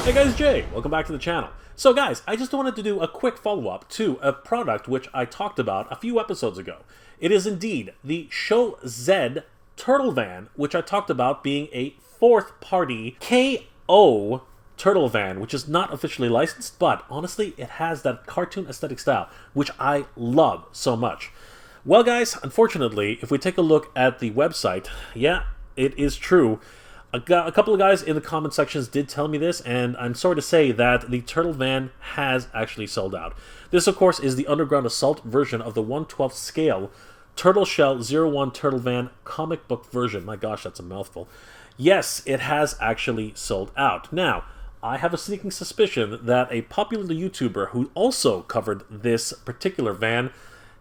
Hey guys, Jay. Welcome back to the channel. So guys, I just wanted to do a quick follow-up to a product which I talked about a few episodes ago. It is indeed the Show Z Turtle Van, which I talked about being a fourth-party KO turtle van, which is not officially licensed, but honestly, it has that cartoon aesthetic style, which I love so much. Well guys, unfortunately, if we take a look at the website, yeah, it is true. A couple of guys in the comment sections did tell me this, and I'm sorry to say that the Turtle Van has actually sold out. This, of course, is the Underground Assault version of the 1/12 scale Turtle Shell 01 Turtle Van comic book version. My gosh, that's a mouthful. Yes, it has actually sold out. Now, I have a sneaking suspicion that a popular YouTuber who also covered this particular van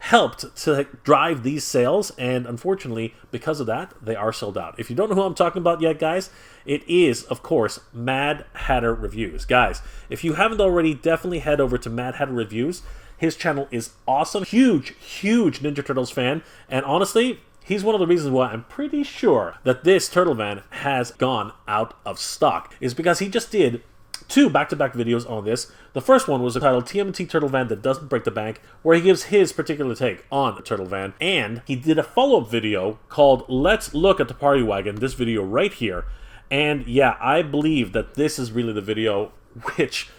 helped to drive these sales, and unfortunately, because of that, they are sold out. If you don't know who I'm talking about yet, guys, it is, of course, Mad Hatter Reviews. Guys, if you haven't already, definitely head over to Mad Hatter Reviews. His channel is awesome. Huge Ninja Turtles fan, and honestly, he's one of the reasons why I'm pretty sure that this Turtle Van has gone out of stock, is because he just did two back-to-back videos on this. The first one was entitled TMNT Turtle Van That Doesn't Break the Bank, where he gives his particular take on the Turtle Van, and he did a follow-up video called Let's Look at the Party Wagon, this video right here. And yeah, I believe that this is really the video which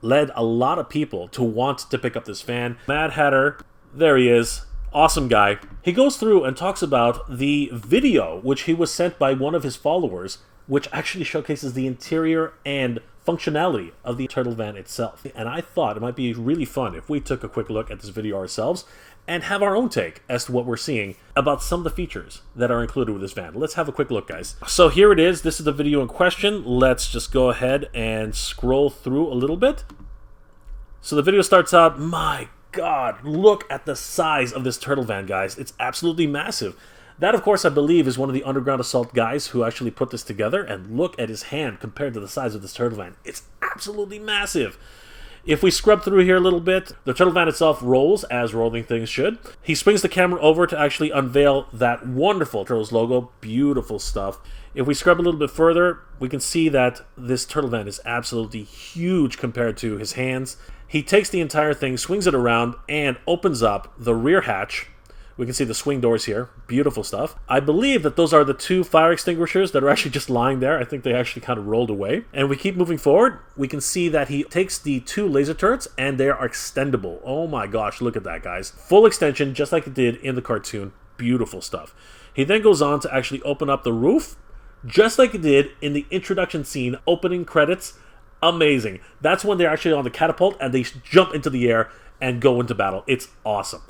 led a lot of people to want to pick up this van. Mad Hatter, there he is. Awesome guy. He goes through and talks about the video which he was sent by one of his followers, which actually showcases the interior and functionality of the Turtle Van itself. And I thought it might be really fun if we took a quick look at this video ourselves and have our own take as to what we're seeing about some of the features that are included with this van. Let's have a quick look, guys. So here it is. This is the video in question. Let's just go ahead and scroll through a little bit. So the video starts out, my God, look at the size of this Turtle Van, guys. It's absolutely massive. That, of course, I believe is one of the Underground Assault guys who actually put this together, and look at his hand compared to the size of this Turtle Van. It's absolutely massive. If we scrub through here a little bit, the Turtle Van itself rolls, as rolling things should. He swings the camera over to actually unveil that wonderful Turtles logo. Beautiful stuff. If we scrub a little bit further, we can see that this Turtle Van is absolutely huge compared to his hands. He takes the entire thing, swings it around, and opens up the rear hatch. We can see the swing doors here. Beautiful stuff. I believe that those are the two fire extinguishers that are actually just lying there. I think they actually kind of rolled away. And we keep moving forward. We can see that he takes the two laser turrets and they are extendable. Oh my gosh, look at that, guys. Full extension, just like it did in the cartoon. Beautiful stuff. He then goes on to actually open up the roof, just like it did in the introduction scene, opening credits. Amazing. That's when they're actually on the catapult and they jump into the air and go into battle. It's awesome.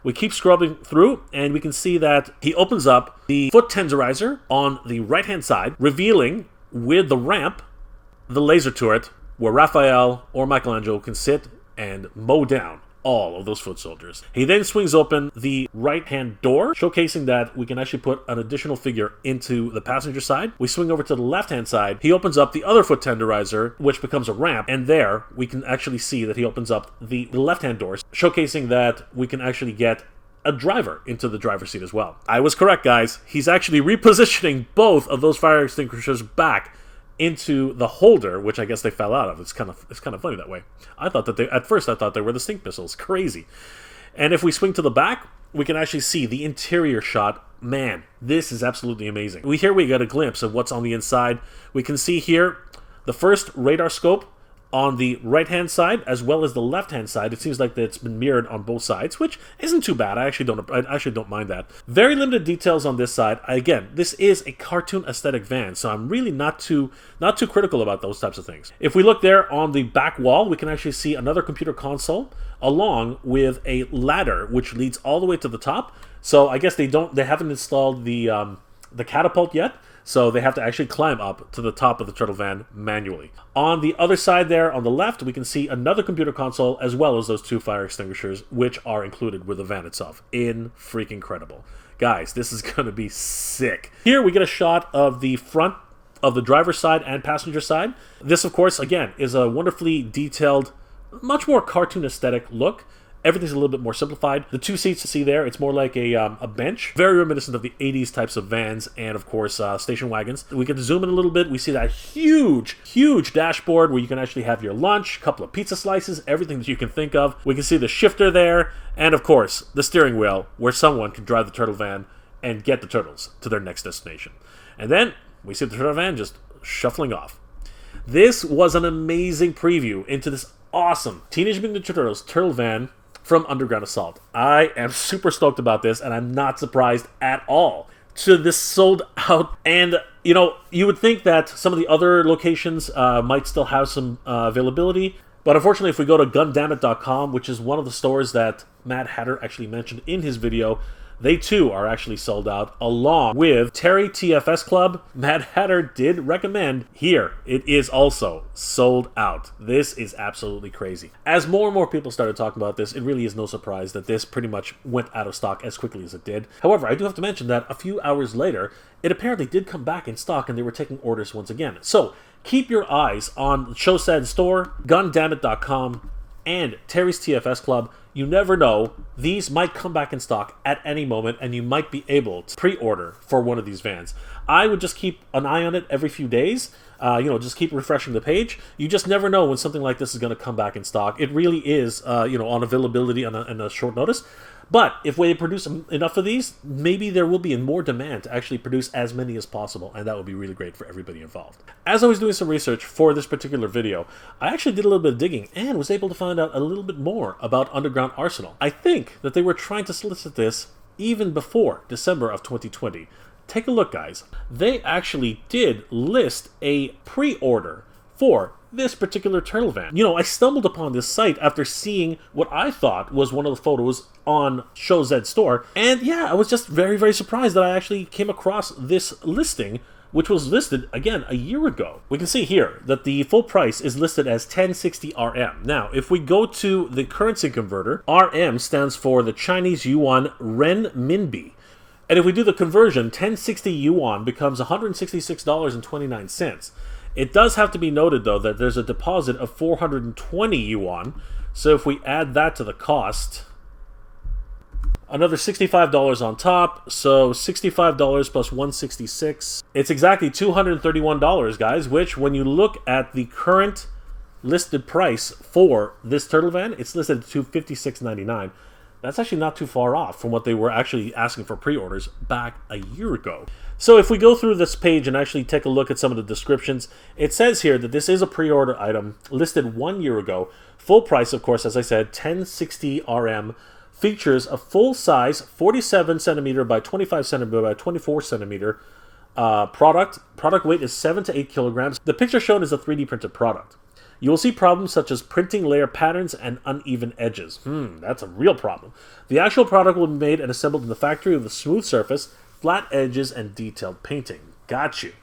We keep scrubbing through, and we can see that he opens up the foot tenderizer on the right-hand side, revealing, with the ramp, the laser turret, where Raphael or Michelangelo can sit and mow down all of those foot soldiers. He then swings open the right-hand door, showcasing that we can actually put an additional figure into the passenger side. We swing over to the left-hand side. He opens up the other foot tenderizer, which becomes a ramp, and there we can actually see that he opens up the left-hand doors, showcasing that we can actually get a driver into the driver's seat as well. I was correct, guys. He's actually repositioning both of those fire extinguishers back into the holder, which I guess they fell out of. It's kind of funny that way. I thought that at first I thought they were the stink missiles. Crazy. And if we swing to the back, we can actually see the interior shot. Man, this is absolutely amazing. We get a glimpse of what's on the inside. We can see here the first radar scope on the right-hand side as well as the left-hand side. It seems like it's been mirrored on both sides, which isn't too bad. I actually don't mind that. Very limited details on this side. Again, this is a cartoon aesthetic van, so I'm really not too critical about those types of things. If we look there on the back wall, we can actually see another computer console along with a ladder which leads all the way to the top. So I guess they haven't installed the catapult yet. So they have to actually climb up to the top of the Turtle Van manually. On the other side there, on the left, we can see another computer console as well as those two fire extinguishers, which are included with the van itself. Freaking incredible. Guys, this is going to be sick. Here we get a shot of the front of the driver's side and passenger side. This, of course, again, is a wonderfully detailed, much more cartoon aesthetic look. Everything's a little bit more simplified. The two seats you see there, it's more like a bench. Very reminiscent of the 80s types of vans and, of course, station wagons. We can zoom in a little bit. We see that huge dashboard where you can actually have your lunch, a couple of pizza slices, everything that you can think of. We can see the shifter there, and, of course, the steering wheel where someone can drive the turtle van and get the turtles to their next destination. And then we see the turtle van just shuffling off. This was an amazing preview into this awesome Teenage Mutant Ninja Turtles turtle van from Underground Assault. I am super stoked about this, and I'm not surprised at all. So this sold out, and you know, you would think that some of the other locations might still have some availability, but unfortunately, if we go to Gundamit.com, which is one of the stores that Mad Hatter actually mentioned in his video, they too are actually sold out, along with Terry TFS Club. Mad Hatter did recommend here. It is also sold out. This is absolutely crazy. As more and more people started talking about this, it really is no surprise that this pretty much went out of stock as quickly as it did. However, I do have to mention that a few hours later, it apparently did come back in stock and they were taking orders once again. So keep your eyes on Showsaid Store, Gundamit.com, and Terry's TFS Club. You never know. These might come back in stock at any moment, and you might be able to pre-order for one of these vans. I would just keep an eye on it every few days. Just keep refreshing the page. You just never know when something like this is going to come back in stock. It really is, on availability on a short notice. But if we produce enough of these, maybe there will be more demand to actually produce as many as possible, and that would be really great for everybody involved. As I was doing some research for this particular video, I actually did a little bit of digging and was able to find out a little bit more about Underground Arsenal. I think that they were trying to solicit this even before December of 2020. Take a look, guys. They actually did list a pre-order for this particular turtle van. You know, I stumbled upon this site after seeing what I thought was one of the photos on ShowZ Store, and yeah, I was just very surprised that I actually came across this listing, which was listed, again, a year ago. We can see here that the full price is listed as 1060 RM. Now, if we go to the currency converter, RM stands for the Chinese yuan renminbi. And if we do the conversion, 1060 yuan becomes $166.29. It does have to be noted, though, that there's a deposit of 420 yuan. So if we add that to the cost, another $65 on top, so $65 plus 166. It's exactly $231, guys, which when you look at the current listed price for this turtle van, it's listed at $256.99. That's actually not too far off from what they were actually asking for pre-orders back a year ago. So if we go through this page and actually take a look at some of the descriptions, it says here that this is a pre-order item listed 1 year ago. Full price, of course, as I said, 1060 RM. Features a full-size 47 centimeter by 25 centimeter by 24 centimeter product. Product weight is 7 to 8 kilograms. The picture shown is a 3D printed product. You will see problems such as printing layer patterns and uneven edges. That's a real problem. The actual product will be made and assembled in the factory with a smooth surface, flat edges, and detailed painting. Got you.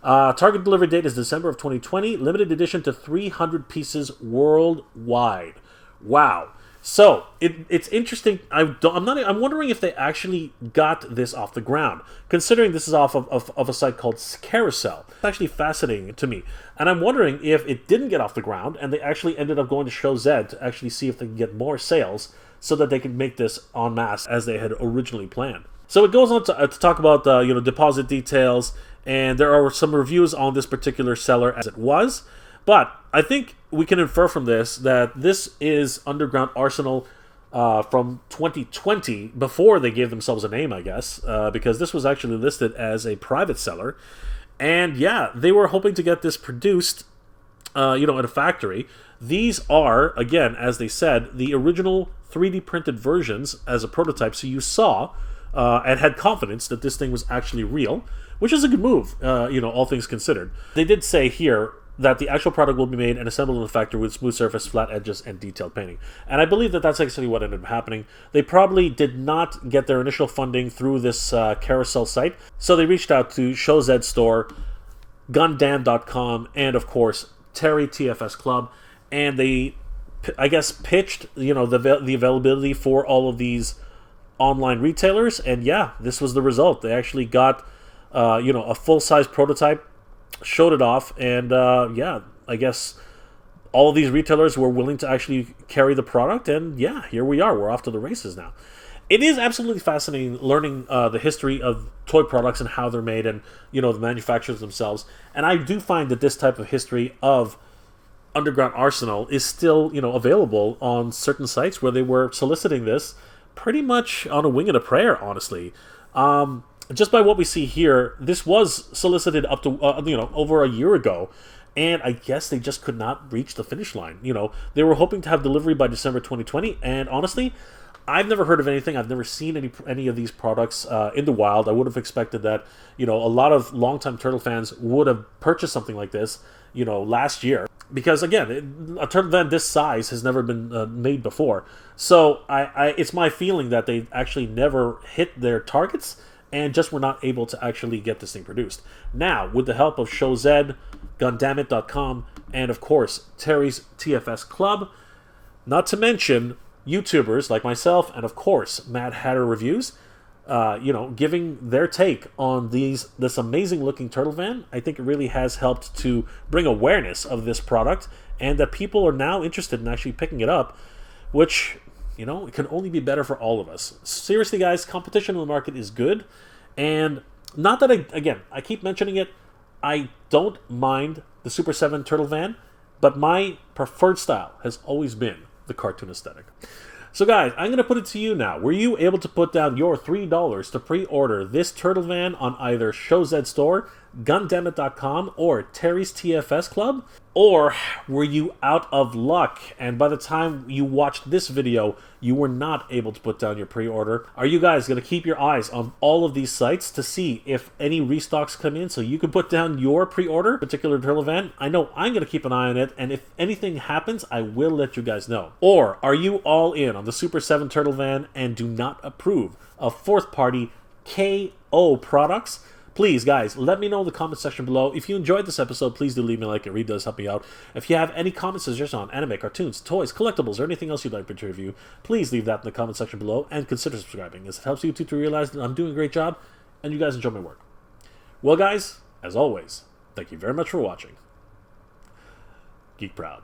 Target delivery date is December of 2020. Limited edition to 300 pieces worldwide. Wow. So it's interesting. I'm wondering if they actually got this off the ground, considering this is off of a site called Carousel. It's actually fascinating to me, and I'm wondering if it didn't get off the ground and they actually ended up going to Show Z to actually see if they can get more sales so that they can make this en masse as they had originally planned. So it goes on to talk about deposit details, and there are some reviews on this particular seller as it was. But I think we can infer from this that this is Underground Arsenal from 2020, before they gave themselves a name, I guess, because this was actually listed as a private seller. And yeah, they were hoping to get this produced, at a factory. These are, again, as they said, the original 3D printed versions as a prototype. So you saw and had confidence that this thing was actually real, which is a good move, all things considered. They did say here that the actual product will be made and assembled in the factory with smooth surface, flat edges, and detailed painting. And I believe that that's actually what ended up happening. They probably did not get their initial funding through this Carousel site, so they reached out to ShowZ Store, Gundam.com, and of course, Terry TFS Club, and they, I guess, pitched, the availability for all of these online retailers, and yeah, this was the result. They actually got, a full-size prototype, showed it off, and I guess all of these retailers were willing to actually carry the product, and yeah, here we are. We're off to the races now. It is absolutely fascinating learning the history of toy products and how they're made, and the manufacturers themselves. And I do find that this type of history of Underground Arsenal is still available on certain sites where they were soliciting this pretty much on a wing and a prayer, honestly. Just by what we see here, this was solicited up to over a year ago. And I guess they just could not reach the finish line. They were hoping to have delivery by December 2020. And honestly, I've never heard of anything. I've never seen any of these products in the wild. I would have expected that, a lot of longtime Turtle fans would have purchased something like this, last year. Because, again, a Turtle van this size has never been made before. So it's my feeling that they actually never hit their targets and just were not able to actually get this thing produced. Now, with the help of Show Z, Gundamit.com, and of course, Terry's TFS Club, not to mention YouTubers like myself, and of course, Mad Hatter Reviews, giving their take on this amazing looking turtle van, I think it really has helped to bring awareness of this product, and that people are now interested in actually picking it up, which, it can only be better for all of us. Seriously, guys, competition in the market is good, and not that I keep mentioning it, I don't mind the Super 7 Turtle Van, but my preferred style has always been the cartoon aesthetic. So guys, I'm going to put it to you now. Were you able to put down your $3 to pre-order this Turtle Van on either Show Z Store, Gundamit.com, or Terry's TFS Club? Or were you out of luck, and by the time you watched this video, you were not able to put down your pre-order? Are you guys going to keep your eyes on all of these sites to see if any restocks come in so you can put down your pre-order, particular Turtle Van? I know I'm going to keep an eye on it, and if anything happens, I will let you guys know. Or are you all in on the Super 7 Turtle Van and do not approve of fourth-party KO products? Please, guys, let me know in the comment section below. If you enjoyed this episode, please do leave me a like. It really does help me out. If you have any comments, suggestions on anime, cartoons, toys, collectibles, or anything else you'd like me to review, please leave that in the comment section below and consider subscribing, as it helps YouTube to realize that I'm doing a great job and you guys enjoy my work. Well, guys, as always, thank you very much for watching. Geek proud.